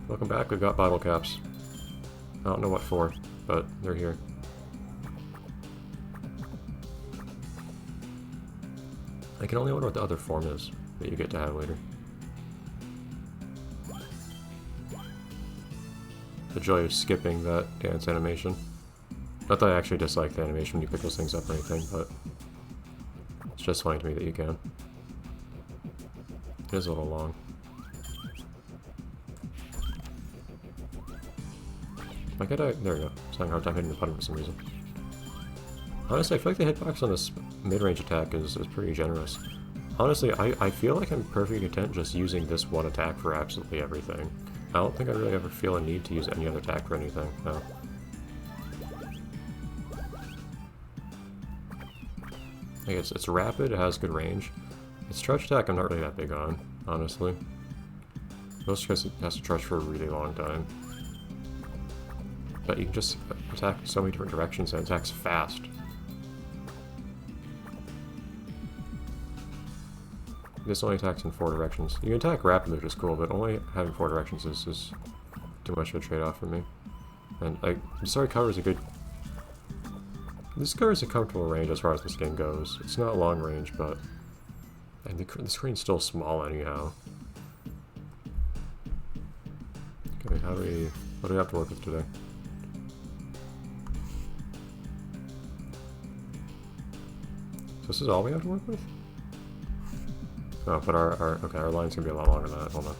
Welcome back, we've got bottle caps. I don't know what for, but they're here. I can only wonder what the other form is that you get to have later. The joy of skipping that dance animation. Not that I actually dislike the animation when you pick those things up or anything, but it's just funny to me that you can. It is a little long. Like I died. There we go. It's having a hard time hitting the button for some reason. Honestly, I feel like the hitbox on this mid-range attack is pretty generous. Honestly, I feel like I'm perfectly content just using this one attack for absolutely everything. I don't think I really ever feel a need to use any other attack for anything, no. Like it's rapid, it has good range. Its trudge attack I'm not really that big on, honestly. Most because it has to trudge for a really long time. But you can just attack so many different directions and it attacks fast. This only attacks in 4 directions. You can attack rapidly, which is cool, but only having 4 directions is too much of a trade-off for me. And this already covers a good... This covers a comfortable range as far as this game goes. It's not long range, but... And the screen's still small anyhow. Okay, what do we have to work with today? So this is all we have to work with? Oh, but our line's gonna be a lot longer than that. Hold on.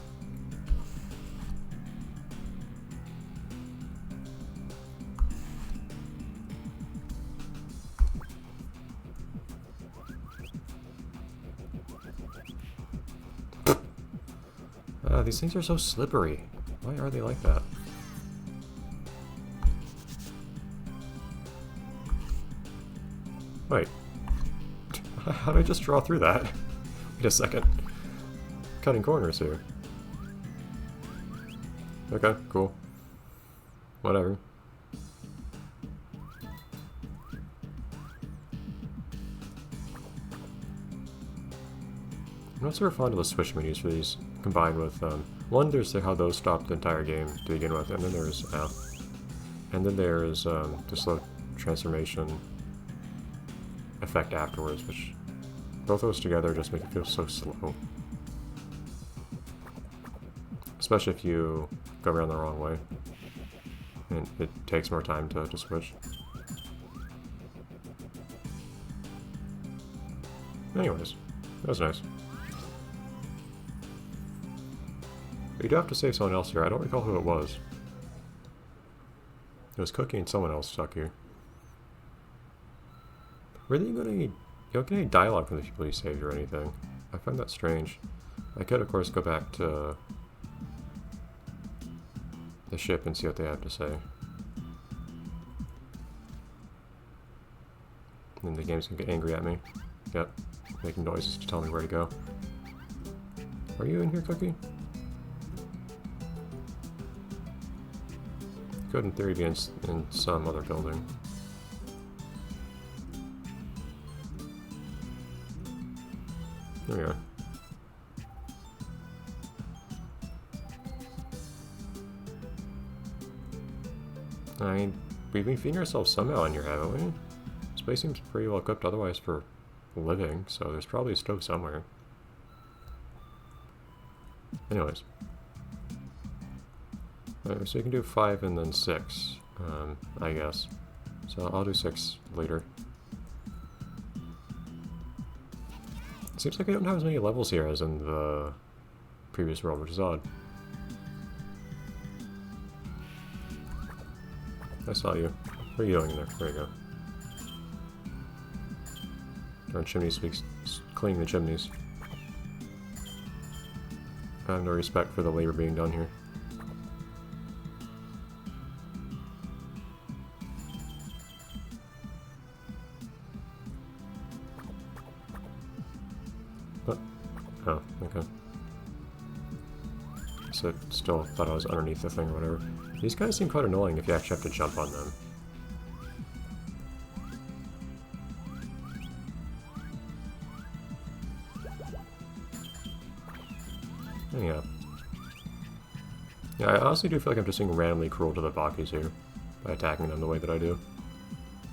These things are so slippery. Why are they like that? Wait. How did I just draw through that? Wait a second. Cutting corners here. Okay, cool. Whatever. I'm not super fond of the switch menus for these, combined with, one, there's how those stop the entire game to begin with, and then there's, the slow transformation effect afterwards, which both those together just make it feel so slow. Especially if you go around the wrong way. And it takes more time to switch. Anyways, that was nice. But you do have to save someone else here. I don't recall who it was. It was Cookie and someone else stuck here. Really, you don't get any dialogue from the people you saved or anything. I find that strange. I could, of course, go back to the ship and see what they have to say. And the game's gonna get angry at me. Yep, making noises to tell me where to go. Are you in here, Cookie? Could, in theory, be in some other building. There we are. I mean, we've been feeding ourselves somehow in here, haven't we? This place seems pretty well equipped otherwise for living, so there's probably a stove somewhere. Anyways. Alright, so you can do 5 and then 6, I guess. So I'll do 6 later. It seems like we don't have as many levels here as in the previous world, which is odd. I saw you. What are you doing in there? There you go. Darn chimney sweeps, cleaning the chimneys. I have no respect for the labor being done here. What? Oh, okay. So still thought I was underneath the thing or whatever. These guys seem quite annoying if you actually have to jump on them. Yeah. Yeah, I honestly do feel like I'm just being randomly cruel to the Bakis here by attacking them the way that I do.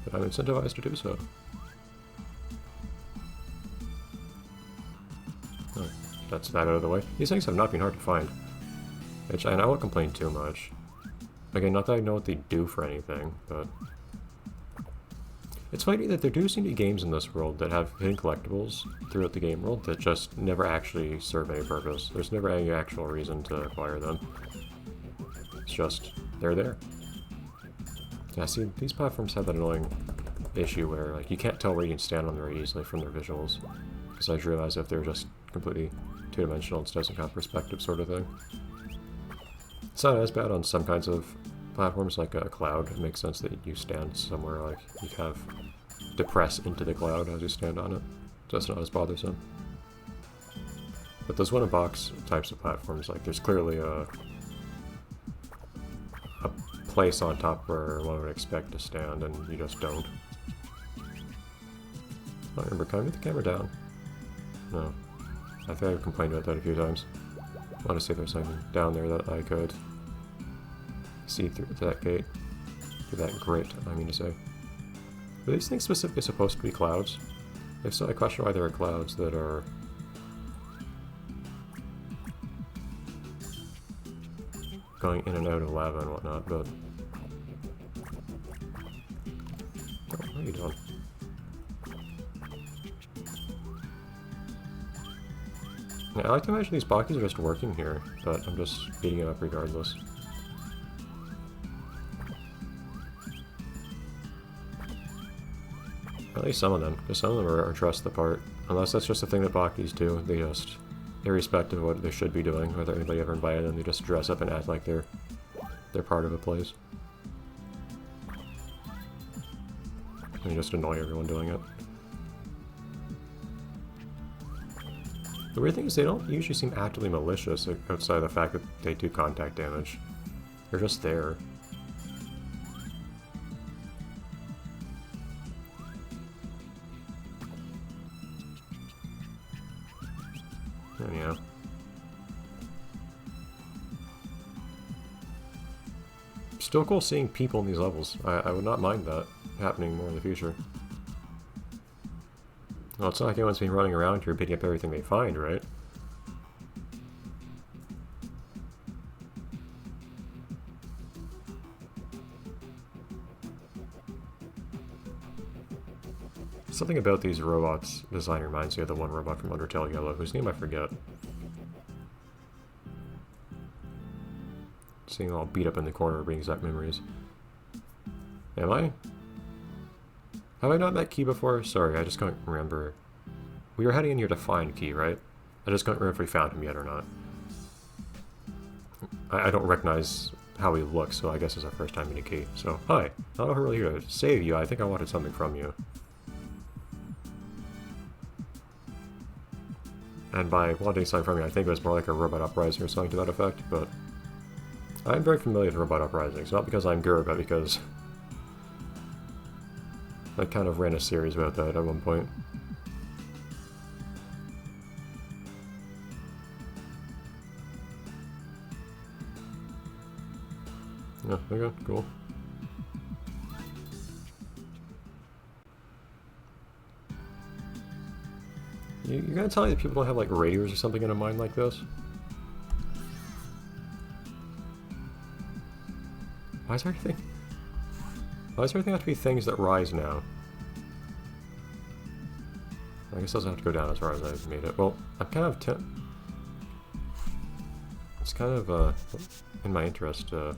But I'm incentivized to do so. Oh, that's that out of the way. These things have not been hard to find. Which, and I won't complain too much. Again, not that I know what they do for anything, but... It's funny that there do seem to be games in this world that have hidden collectibles throughout the game world that just never actually serve any purpose. There's never any actual reason to acquire them. It's just, they're there. Yeah, see, these platforms have that annoying issue where, like, you can't tell where you can stand on them very easily from their visuals. Because I just realized if they're just completely two-dimensional, it doesn't have perspective sort of thing. It's not as bad on some kinds of platforms, like a cloud. It makes sense that you stand somewhere, like, you kind of depress into the cloud as you stand on it. So it's not as bothersome. But those one-in-box types of platforms, like, there's clearly a place on top where one would expect to stand, and you just don't. I don't remember, can I move the camera down? No. I think I've complained about that a few times. I want to see if there's something down there that I could see through that gate. Through that grate, I mean to say. Are these things specifically supposed to be clouds? If so, I question why there are clouds that are... going in and out of lava and whatnot, but... Oh, what are you doing? Yeah, I like to imagine these Bakis are just working here, but I'm just beating it up regardless. At least some of them, because some of them are dressed the part. Unless that's just a thing that Bakis do, they just, irrespective of what they should be doing, whether anybody ever invited them, they just dress up and act like they're part of a place. And they just annoy everyone doing it. The weird thing is they don't usually seem actively malicious outside of the fact that they do contact damage. They're just there. Anyhow. Still cool seeing people in these levels. I would not mind that happening more in the future. Well, it's not like anyone's been running around here picking up everything they find, right? Something about these robots' design reminds me of the one robot from Undertale Yellow, whose name I forget. Seeing all beat up in the corner brings back memories. Am I? Have I not met Key before? Sorry, I just can't remember. We were heading in here to find Key, right? I just can't remember if we found him yet or not. I don't recognize how he looks, so I guess it's our first time meeting Key. So, hi. I don't know if we're really here to save you. I think I wanted something from you. And by wanting something from you, I think it was more like a robot uprising or something to that effect, but... I'm very familiar with robot uprisings, not because I'm Gura, but because... I kind of ran a series about that at one point. Yeah, okay, cool. You're gonna tell me that people don't have, like, radios or something in a mine like this? Why is everything have to be things that rise now? I guess it doesn't have to go down as far as I've made it. Well, I'm kind of it's kind of in my interest to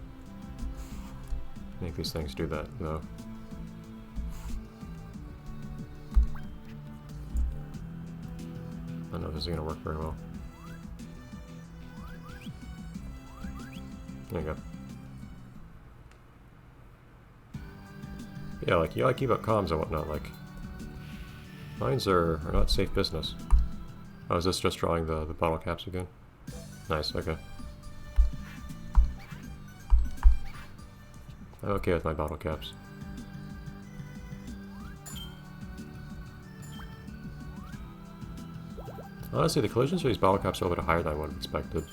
make these things do that, though. I don't know if this is going to work very well. There you go. Yeah, like, you gotta keep up comms and whatnot, like... Mines are not safe business. Oh, is this just drawing the bottle caps again? Nice, okay. I'm okay with my bottle caps. Honestly, the collisions for these bottle caps are a little bit higher than I would have expected.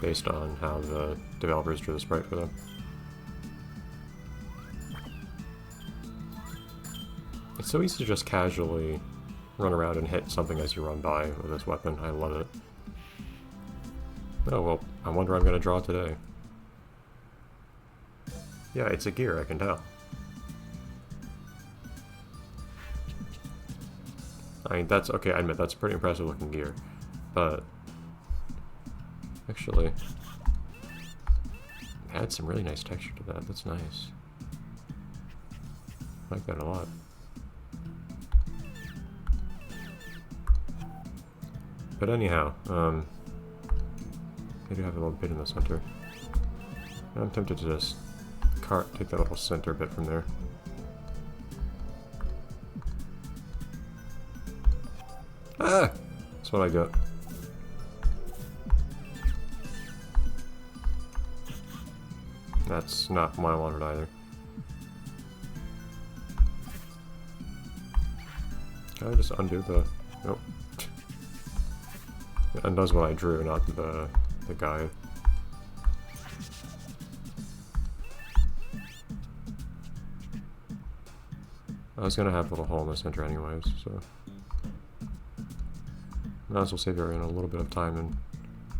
based on how the developers drew the sprite for them. It's so easy to just casually run around and hit something as you run by with this weapon. I love it. Oh, well, I wonder what I'm going to draw today. Yeah, it's a gear, I can tell. I mean, that's okay, I admit, that's a pretty impressive looking gear. But actually, it had some really nice texture to that. That's nice. I like that a lot. But anyhow, I do have a little bit in the center. I'm tempted to just take that little center bit from there. Ah! That's what I got. That's not what I wanted either. Can I just undo the... Nope. It undoes what I drew, not the guide. I was gonna have a little hole in the center anyways, so... Might as well save everyone a little bit of time and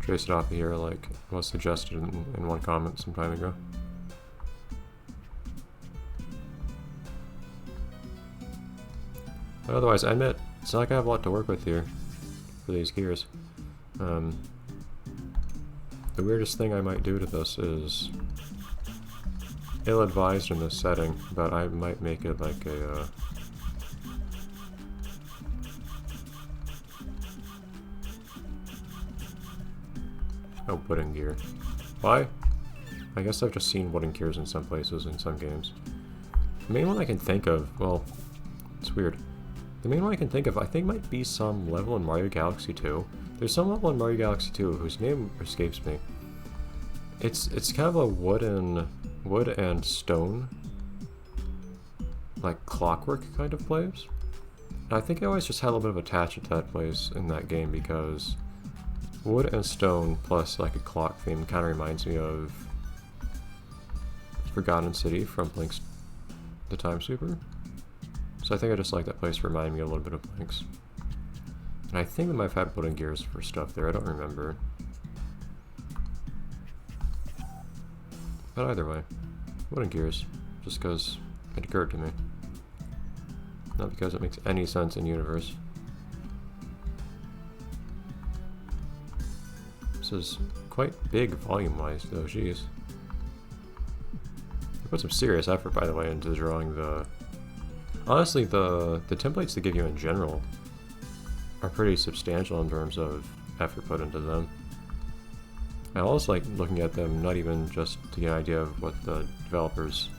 trace it off of here like was suggested in one comment some time ago. But otherwise, I admit, it's not like I have a lot to work with here for these gears. The weirdest thing I might do to this is ill-advised in this setting, but I might make it like a wooden gear. Why? I guess I've just seen wooden gears in some places in some games. The main one I can think of, well, it's weird. The main one I can think of, I think might be some level in Mario Galaxy 2. There's some level in Mario Galaxy 2 whose name escapes me. It's kind of a wood and stone, like clockwork kind of place. And I think I always just had a little bit of attachment to that place in that game because wood and stone plus like a clock theme kind of reminds me of Forgotten City from Blink's the Time Sweeper. So I think I just like that place to remind me a little bit of Blink's. And I think they might have had wooden gears for stuff there, I don't remember. But either way, wooden gears, just because it occurred to me. Not because it makes any sense in universe. This is quite big volume-wise though, jeez. I put some serious effort, by the way, into drawing the... Honestly, the templates they give you in general are pretty substantial in terms of effort put into them. I also like looking at them not even just to get an idea of what the developers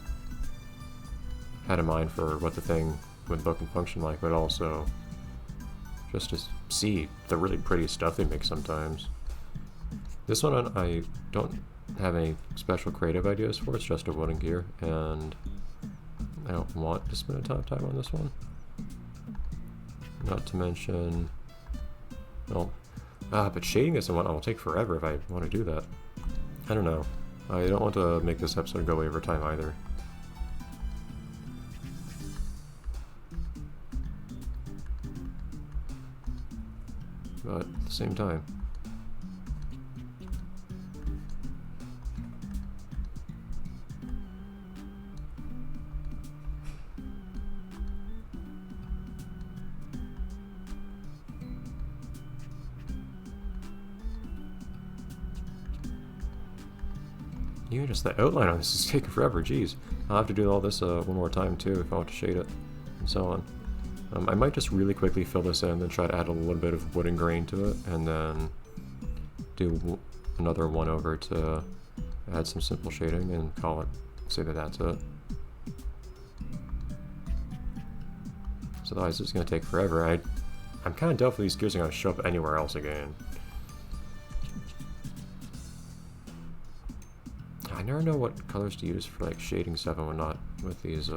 had in mind for what the thing would look and function like, but also just to see the really pretty stuff they make sometimes. This one I don't have any special creative ideas for, it's just a wooden gear, and I don't want to spend a ton of time on this one. Not to mention, well, but shading this and whatnot will take forever if I want to do that. I don't know. I don't want to make this episode go over time either. But at the same time, even just the outline on this is taking forever, jeez. I'll have to do all this one more time too if I want to shade it, and so on. I might just really quickly fill this in and then try to add a little bit of wooden grain to it, and then do another one over to add some simple shading and call it, say that that's it. So otherwise it's going to take forever. I'm kind of doubtful these gears are going to show up anywhere else again. I never know what colors to use for like shading stuff and whatnot with these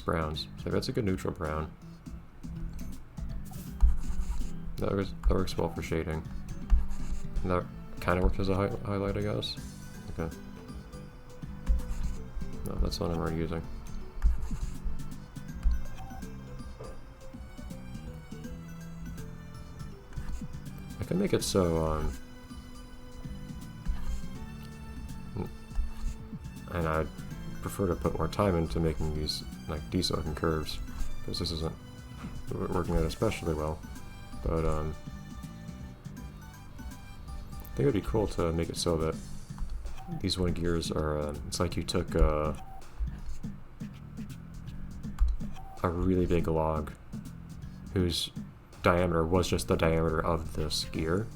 browns. So that's a good neutral brown. That works well for shading. And that kind of works as a highlight, I guess. Okay. No, that's not what I'm already using. I can make it so, and I'd prefer to put more time into making these, like, decent looking curves, because this isn't working out especially well. But, I think it would be cool to make it so that these one gears are, it's like you took a really big log whose diameter was just the diameter of this gear.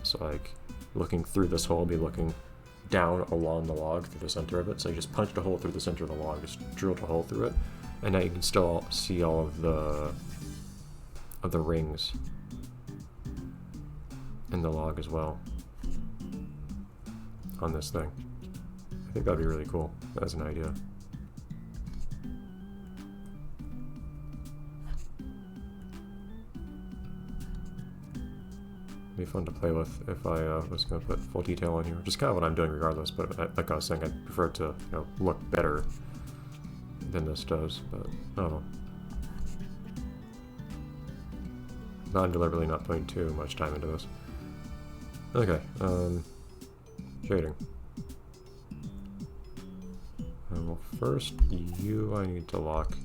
So, like, looking through this hole, be looking down along the log through the center of it. So you just punched a hole through the center of the log, just drilled a hole through it, and now you can still see all of the rings in the log as well on this thing. I think that'd be really cool as an idea. Be fun to play with if I was going to put full detail on here, which is kind of what I'm doing regardless, but like I was saying, I'd prefer it to, you know, look better than this does, but I don't know. I'm deliberately not putting too much time into this. Okay, shading. Well, first, you I need to lock.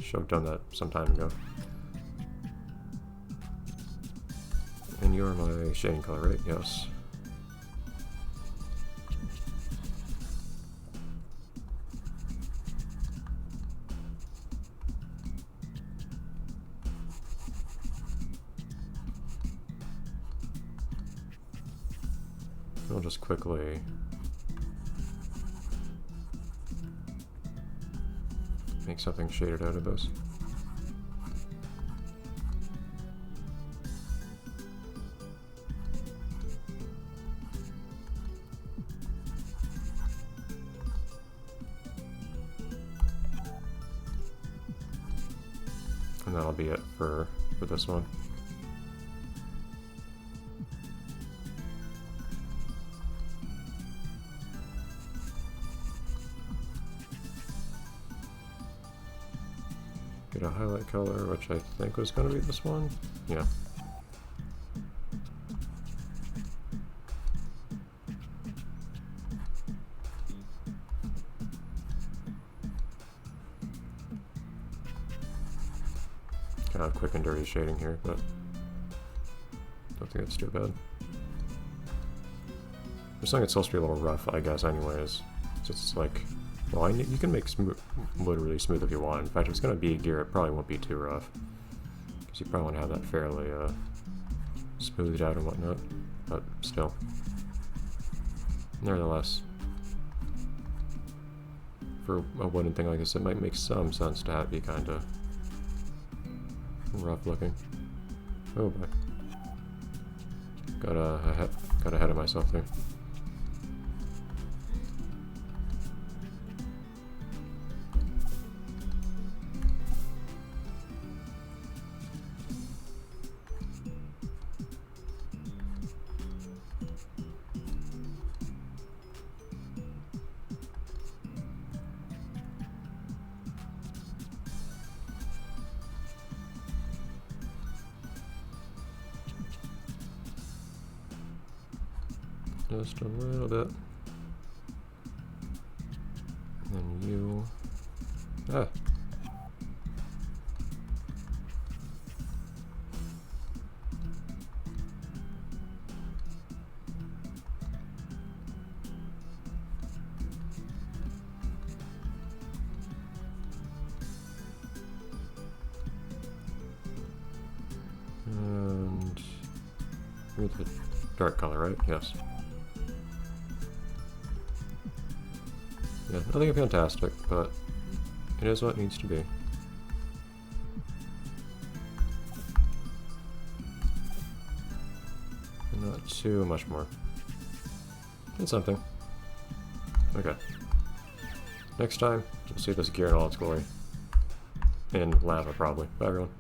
Should have done that some time ago. And you're my shading color, right? Yes. I'll just quickly make something shaded out of this. And that'll be it for this one. Get a highlight color, which I think was going to be this one. Yeah. Kind of quick and dirty shading here, but don't think it's too bad. This thing it's supposed to be a little rough, I guess, anyways. So it's like, well, you can make wood really smooth if you want. In fact, if it's going to be a gear, it probably won't be too rough. Because you probably want to have that fairly smoothed out and whatnot. But still. Nevertheless, for a wooden thing like this, it might make some sense to have it be kind of rough looking. Oh boy. Got ahead of myself there. Just a little bit. And you... Ah! And... here's the dark color, right? Yes. Yeah, nothing fantastic, but it is what it needs to be. And not too much more. It's something. Okay. Next time, we'll see this gear in all its glory. in lava, probably. Bye, everyone.